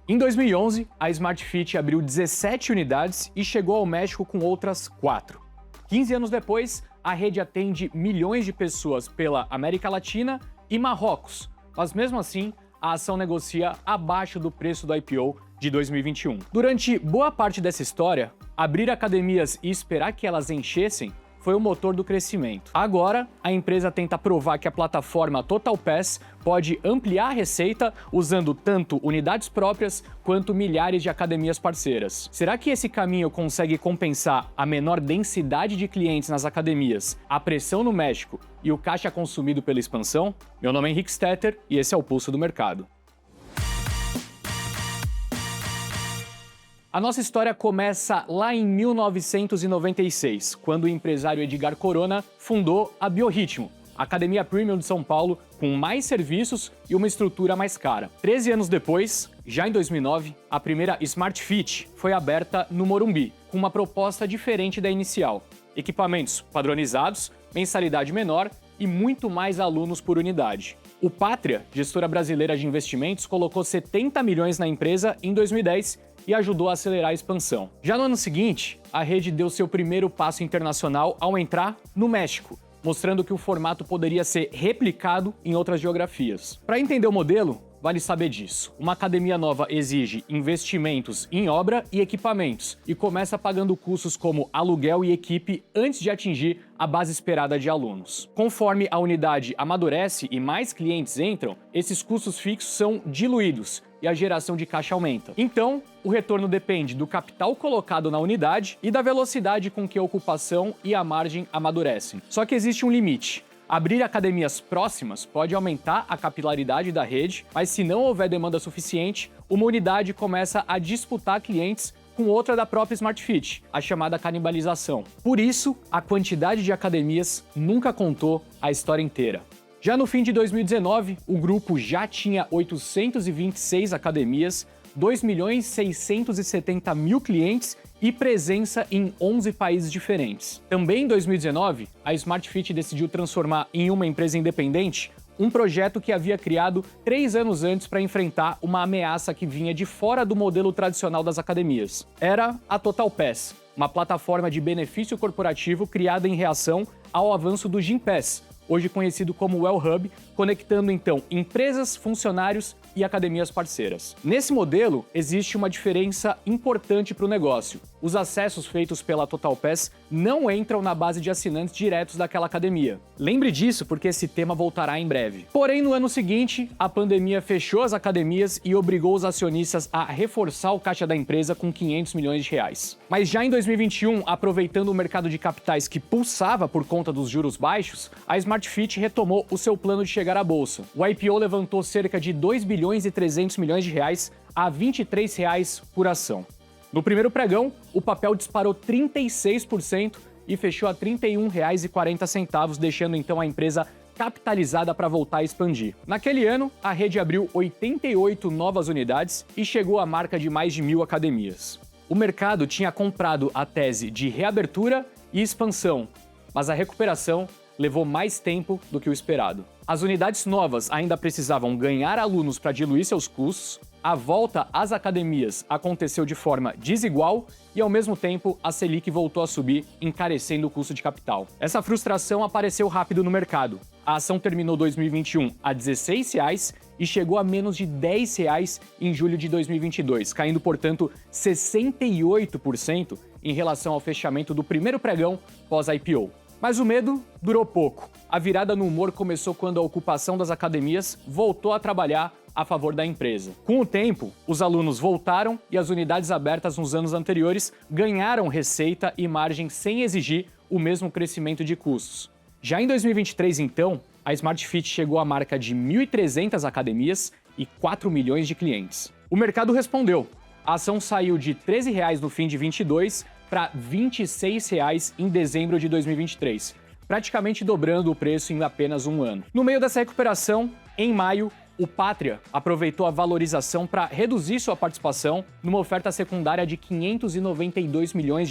Em 2011, a Smart Fit abriu 17 unidades e chegou ao México com outras 4. 15 anos depois, a rede atende milhões de pessoas pela América Latina e Marrocos, mas mesmo assim, a ação negocia abaixo do preço do IPO de 2021. Durante boa parte dessa história, abrir academias e esperar que elas enchessem foi o motor do crescimento. Agora, a empresa tenta provar que a plataforma TotalPass pode ampliar a receita usando tanto unidades próprias quanto milhares de academias parceiras. Será que esse caminho consegue compensar a menor densidade de clientes nas academias, a pressão no México e o caixa consumido pela expansão? Meu nome é Henrique Stetter e esse é o Pulso do Mercado. A nossa história começa lá em 1996, quando o empresário Edgar Corona fundou a Biorritmo, a academia premium de São Paulo, com mais serviços e uma estrutura mais cara. 13 anos depois, já em 2009, a primeira Smart Fit foi aberta no Morumbi, com uma proposta diferente da inicial. Equipamentos padronizados, mensalidade menor e muito mais alunos por unidade. O Pátria, gestora brasileira de investimentos, colocou 70 milhões na empresa em 2010 e ajudou a acelerar a expansão. Já no ano seguinte, a rede deu seu primeiro passo internacional ao entrar no México, mostrando que o formato poderia ser replicado em outras geografias. Para entender o modelo, vale saber disso. Uma academia nova exige investimentos em obra e equipamentos e começa pagando custos como aluguel e equipe antes de atingir a base esperada de alunos. Conforme a unidade amadurece e mais clientes entram, esses custos fixos são diluídos e a geração de caixa aumenta. Então, o retorno depende do capital colocado na unidade e da velocidade com que a ocupação e a margem amadurecem. Só que existe um limite. Abrir academias próximas pode aumentar a capilaridade da rede, mas se não houver demanda suficiente, uma unidade começa a disputar clientes com outra da própria Smart Fit, a chamada canibalização. Por isso, a quantidade de academias nunca contou a história inteira. Já no fim de 2019, o grupo já tinha 826 academias, 2.670.000 clientes e presença em 11 países diferentes. Também em 2019, a Smart Fit decidiu transformar em uma empresa independente um projeto que havia criado 3 anos antes para enfrentar uma ameaça que vinha de fora do modelo tradicional das academias. Era a TotalPass, uma plataforma de benefício corporativo criada em reação ao avanço do Gympass, hoje conhecido como Well Hub, conectando então empresas, funcionários e academias parceiras. Nesse modelo, existe uma diferença importante para o negócio. Os acessos feitos pela TotalPass não entram na base de assinantes diretos daquela academia. Lembre disso porque esse tema voltará em breve. Porém, no ano seguinte, a pandemia fechou as academias e obrigou os acionistas a reforçar o caixa da empresa com 500 milhões de reais. Mas já em 2021, aproveitando o mercado de capitais que pulsava por conta dos juros baixos, a Smart Fit retomou o seu plano de chegar à bolsa. O IPO levantou cerca de 2 bilhões e 300 milhões de reais a R$ 23 por ação. No primeiro pregão, o papel disparou 36% e fechou a R$ 31,40, deixando então a empresa capitalizada para voltar a expandir. Naquele ano, a rede abriu 88 novas unidades e chegou à marca de mais de 1.000 academias. O mercado tinha comprado a tese de reabertura e expansão, mas a recuperação levou mais tempo do que o esperado. As unidades novas ainda precisavam ganhar alunos para diluir seus custos, a volta às academias aconteceu de forma desigual e, ao mesmo tempo, a Selic voltou a subir, encarecendo o custo de capital. Essa frustração apareceu rápido no mercado. A ação terminou 2021 a R$ 16 e chegou a menos de R$ 10 em julho de 2022, caindo, portanto, 68% em relação ao fechamento do primeiro pregão pós-IPO. Mas o medo durou pouco. A virada no humor começou quando a ocupação das academias voltou a trabalhar a favor da empresa. Com o tempo, os alunos voltaram e as unidades abertas nos anos anteriores ganharam receita e margem sem exigir o mesmo crescimento de custos. Já em 2023, então, a Smart Fit chegou à marca de 1.300 academias e 4 milhões de clientes. O mercado respondeu. A ação saiu de R$ 13 no fim de 2022 para R$ 26 em dezembro de 2023, praticamente dobrando o preço em apenas um ano. No meio dessa recuperação, em maio, o Pátria aproveitou a valorização para reduzir sua participação numa oferta secundária de R$ 592 milhões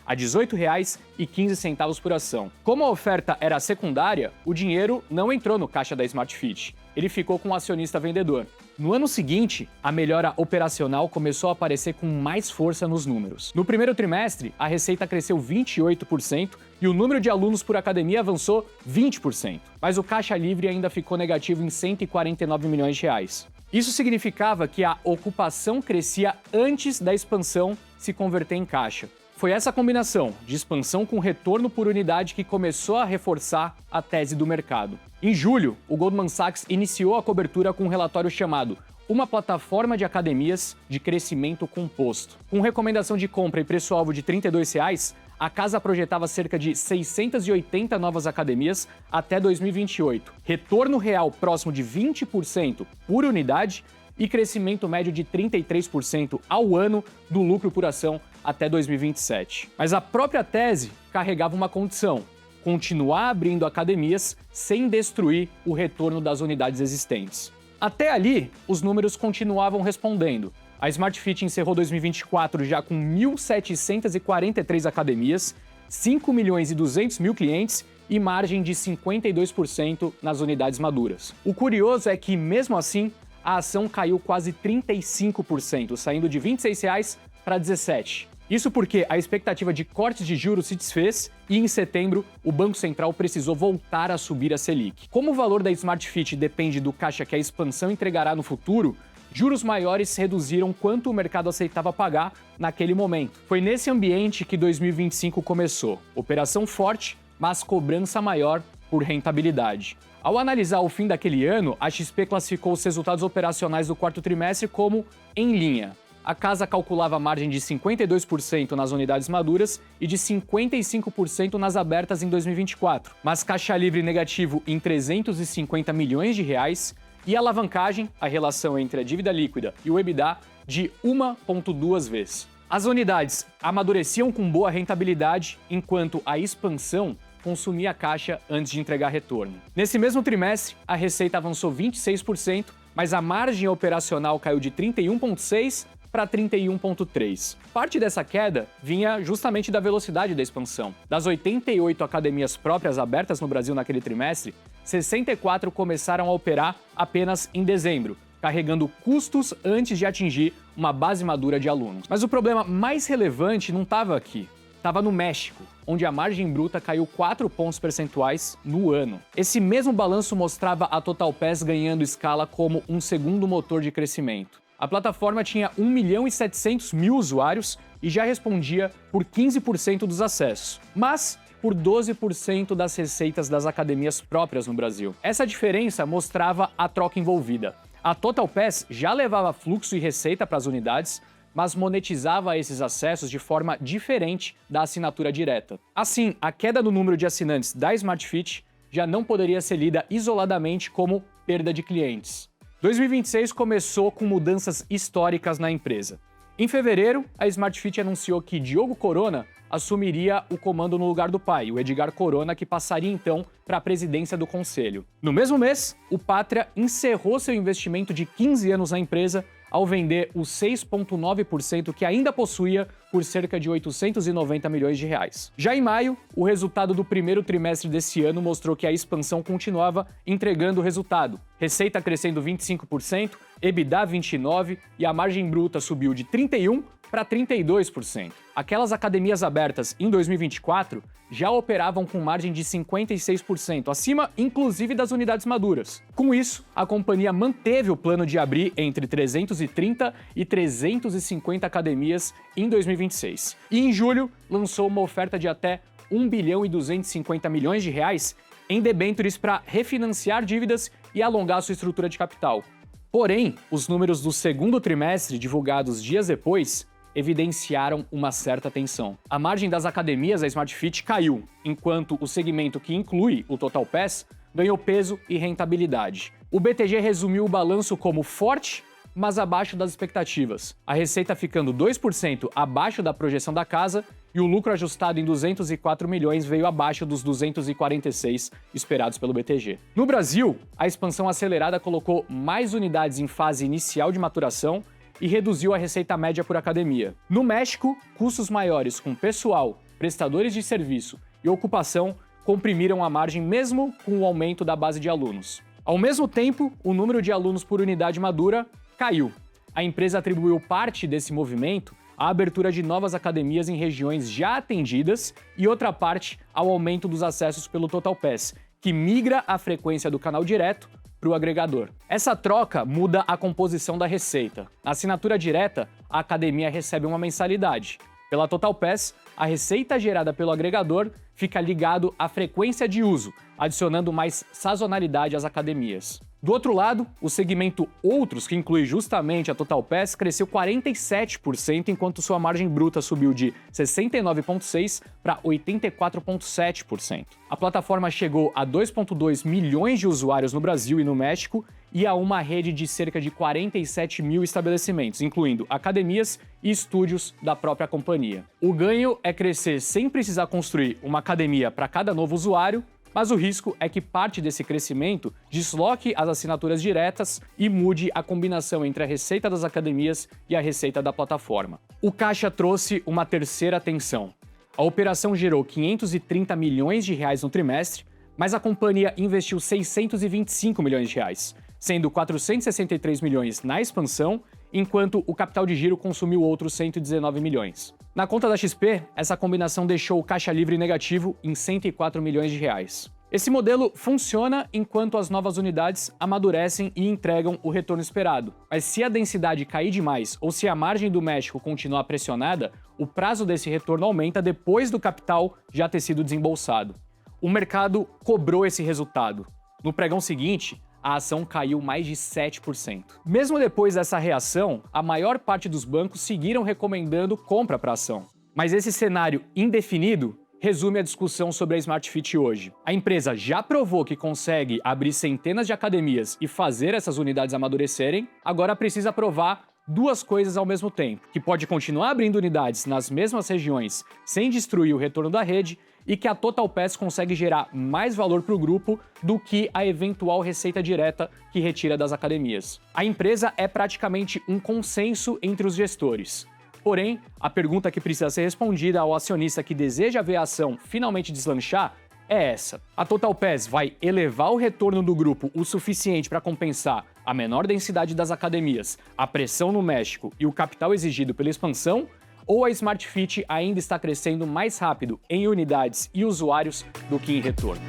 a R$ 18,15 por ação. Como a oferta era secundária, o dinheiro não entrou no caixa da Smart Fit. Ele ficou com o acionista vendedor. No ano seguinte, a melhora operacional começou a aparecer com mais força nos números. No primeiro trimestre, a receita cresceu 28% e o número de alunos por academia avançou 20%. Mas o caixa livre ainda ficou negativo em 149 milhões de reais. Isso significava que a ocupação crescia antes da expansão se converter em caixa. Foi essa combinação de expansão com retorno por unidade que começou a reforçar a tese do mercado. Em julho, o Goldman Sachs iniciou a cobertura com um relatório chamado Uma Plataforma de Academias de Crescimento Composto. Com recomendação de compra e preço-alvo de R$ 32, a casa projetava cerca de 680 novas academias até 2028, retorno real próximo de 20% por unidade e crescimento médio de 33% ao ano do lucro por ação até 2027. Mas a própria tese carregava uma condição: continuar abrindo academias sem destruir o retorno das unidades existentes. Até ali, os números continuavam respondendo. A Smart Fit encerrou 2024 já com 1.743 academias, 5 milhões e 200 mil clientes e margem de 52% nas unidades maduras. O curioso é que, mesmo assim, a ação caiu quase 35%, saindo de R$ 26 para R$ 17. Isso porque a expectativa de cortes de juros se desfez e, em setembro, o Banco Central precisou voltar a subir a Selic. Como o valor da Smart Fit depende do caixa que a expansão entregará no futuro, juros maiores reduziram quanto o mercado aceitava pagar naquele momento. Foi nesse ambiente que 2025 começou. Operação forte, mas cobrança maior por rentabilidade. Ao analisar o fim daquele ano, a XP classificou os resultados operacionais do quarto trimestre como em linha. A casa calculava margem de 52% nas unidades maduras e de 55% nas abertas em 2024, mas caixa livre negativo em 350 milhões de reais e alavancagem, a relação entre a dívida líquida e o EBITDA, de 1,2 vezes. As unidades amadureciam com boa rentabilidade, enquanto a expansão consumia caixa antes de entregar retorno. Nesse mesmo trimestre, a receita avançou 26%, mas a margem operacional caiu de 31,6% para 31,3%. Parte dessa queda vinha justamente da velocidade da expansão. Das 88 academias próprias abertas no Brasil naquele trimestre, 64 começaram a operar apenas em dezembro, carregando custos antes de atingir uma base madura de alunos. Mas o problema mais relevante não estava aqui. Estava no México, onde a margem bruta caiu 4 pontos percentuais no ano. Esse mesmo balanço mostrava a TotalPass ganhando escala como um segundo motor de crescimento. A plataforma tinha 1.700.000 usuários e já respondia por 15% dos acessos, mas por 12% das receitas das academias próprias no Brasil. Essa diferença mostrava a troca envolvida. A TotalPass já levava fluxo e receita para as unidades, mas monetizava esses acessos de forma diferente da assinatura direta. Assim, a queda no número de assinantes da Smart Fit já não poderia ser lida isoladamente como perda de clientes. 2026 começou com mudanças históricas na empresa. Em fevereiro, a Smart Fit anunciou que Diogo Corona assumiria o comando no lugar do pai, o Edgar Corona, que passaria então para a presidência do conselho. No mesmo mês, o Pátria encerrou seu investimento de 15 anos na empresa ao vender os 6,9% que ainda possuía por cerca de 890 milhões de reais. Já em maio, o resultado do primeiro trimestre desse ano mostrou que a expansão continuava entregando resultado. Receita crescendo 25%, EBITDA 29% e a margem bruta subiu de 31% para 32%. Aquelas academias abertas em 2024 já operavam com margem de 56%, acima inclusive das unidades maduras. Com isso, a companhia manteve o plano de abrir entre 330 e 350 academias em 2026. E em julho, lançou uma oferta de até 1 bilhão e 250 milhões de reais em debêntures para refinanciar dívidas e alongar sua estrutura de capital. Porém, os números do segundo trimestre, divulgados dias depois, evidenciaram uma certa tensão. A margem das academias da Smart Fit caiu, enquanto o segmento que inclui o TotalPass ganhou peso e rentabilidade. O BTG resumiu o balanço como forte, mas abaixo das expectativas. A receita ficando 2% abaixo da projeção da casa e o lucro ajustado em 204 milhões veio abaixo dos 246 esperados pelo BTG. No Brasil, a expansão acelerada colocou mais unidades em fase inicial de maturação e reduziu a receita média por academia. No México, custos maiores com pessoal, prestadores de serviço e ocupação comprimiram a margem mesmo com o aumento da base de alunos. Ao mesmo tempo, o número de alunos por unidade madura caiu. A empresa atribuiu parte desse movimento à abertura de novas academias em regiões já atendidas e outra parte ao aumento dos acessos pelo TotalPass, que migra a frequência do canal direto para o agregador. Essa troca muda a composição da receita. Na assinatura direta, a academia recebe uma mensalidade. Pela TotalPass, a receita gerada pelo agregador fica ligado à frequência de uso, adicionando mais sazonalidade às academias. Do outro lado, o segmento Outros, que inclui justamente a TotalPass, cresceu 47%, enquanto sua margem bruta subiu de 69,6% para 84,7%. A plataforma chegou a 2,2 milhões de usuários no Brasil e no México e a uma rede de cerca de 47 mil estabelecimentos, incluindo academias e estúdios da própria companhia. O ganho é crescer sem precisar construir uma academia para cada novo usuário, mas o risco é que parte desse crescimento desloque as assinaturas diretas e mude a combinação entre a receita das academias e a receita da plataforma. O caixa trouxe uma terceira tensão. A operação gerou 530 milhões de reais no trimestre, mas a companhia investiu 625 milhões de reais, sendo 463 milhões na expansão, enquanto o capital de giro consumiu outros 119 milhões. Na conta da XP, essa combinação deixou o caixa livre negativo em 104 milhões de reais. Esse modelo funciona enquanto as novas unidades amadurecem e entregam o retorno esperado. Mas se a densidade cair demais ou se a margem do México continuar pressionada, o prazo desse retorno aumenta depois do capital já ter sido desembolsado. O mercado cobrou esse resultado. No pregão seguinte, a ação caiu mais de 7%. Mesmo depois dessa reação, a maior parte dos bancos seguiram recomendando compra para a ação. Mas esse cenário indefinido resume a discussão sobre a Smart Fit hoje. A empresa já provou que consegue abrir centenas de academias e fazer essas unidades amadurecerem, agora precisa provar duas coisas ao mesmo tempo: que pode continuar abrindo unidades nas mesmas regiões sem destruir o retorno da rede e que a TotalPass consegue gerar mais valor para o grupo do que a eventual receita direta que retira das academias. A empresa é praticamente um consenso entre os gestores. Porém, a pergunta que precisa ser respondida ao acionista que deseja ver a ação finalmente deslanchar é essa: a TotalPass vai elevar o retorno do grupo o suficiente para compensar a menor densidade das academias, a pressão no México e o capital exigido pela expansão? Ou a Smart Fit ainda está crescendo mais rápido em unidades e usuários do que em retorno?